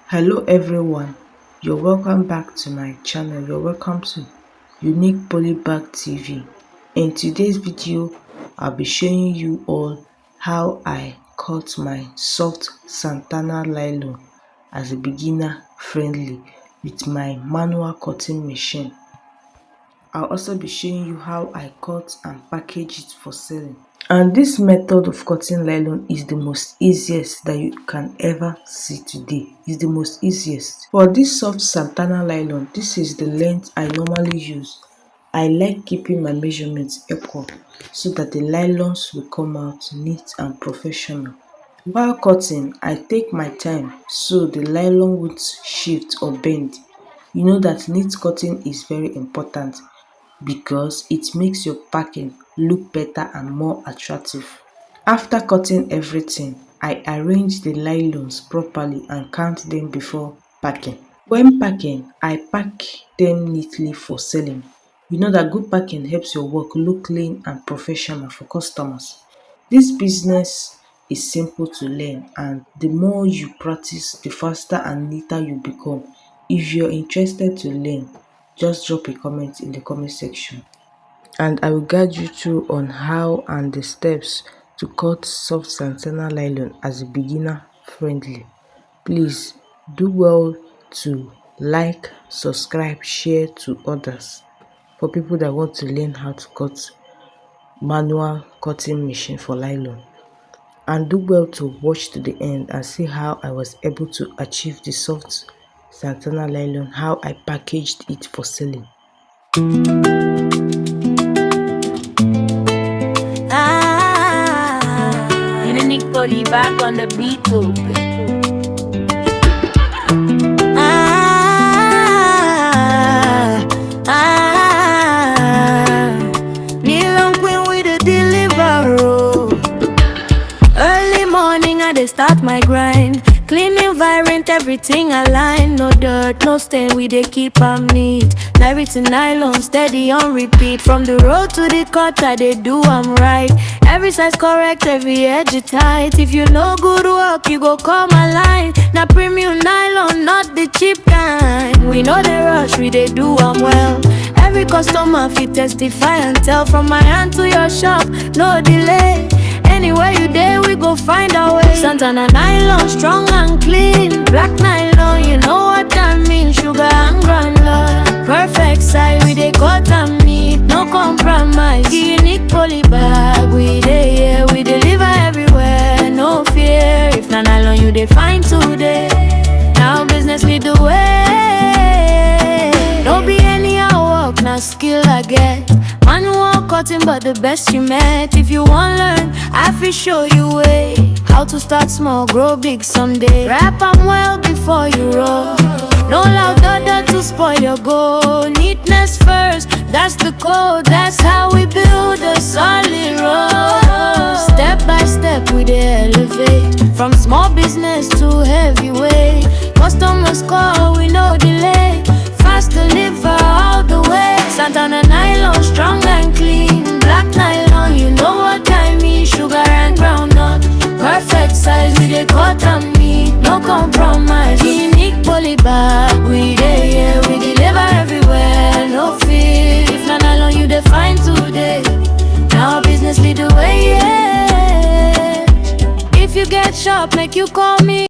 Hello everyone, you're welcome back to my channel. You're welcome to Unique Polybag TV. In today's video, I'll be showing you all how I cut my soft Santana Nylon as a beginner friendly with my manual cutting machine. I'll also be showing you how I cut and package it for selling. And this method of cutting nylon is the most easiest that you can ever see today. It's the most easiest. For this soft Santana nylon, this is the length I normally use. I like keeping my measurements equal so that the nylons will come out neat and professional. While cutting, I take my time so the nylon won't shift or bend. You know that neat cutting is very important because it makes your packing look better and more attractive. After cutting everything, I arrange the nylons properly and count them before packing. When packing, I pack them neatly for selling. You know that good packing helps your work look clean and professional for customers. This business is simple to learn, and the more you practice, the faster and neater you become. If you're interested to learn, just drop a comment in the comment section and I will guide you through on how and the steps to cut soft Santana nylon as a beginner friendly. Please do well to like, subscribe, share to others for people that want to learn how to cut manual cutting machine for nylon. And do well to watch to the end and see how I was able to achieve the soft Santana nylon, how I packaged it for selling. Unique body back on the beat too. Nylon queen with a deliveroo. Early morning I dey start my grind. Clean environment, everything aligned. No dirt, no stain, we dey keep am neat. Everything nylon, steady on repeat. From the road to the cut, I dey do am right. Every size correct, every edge is tight. If you know good work, you go call my line. Na premium nylon, not the cheap kind. We know the rush, we dey do am well. Every customer fit testify and tell. From my hand to your shop, no delay. Anywhere you there, we go find our way. Santana Nylon, strong and clean. Black nylon, you know what that means. Sugar and granular, perfect size. We dey cut and neat, no compromise. Unique poly bag, we dey here, we deliver everywhere. No fear, if na nylon you dey find today. Now business lead the way. Don't be anyhow work, na skill I get. Manual cutting, but the best you met. If you want learn, I fit show you way. How to start small, grow big someday. Wrap 'em well before you roll. No loud order to spoil your goal. Neatness first, that's the code. That's how we build a solid road. Step by step we dey elevate. From small business to heavyweight.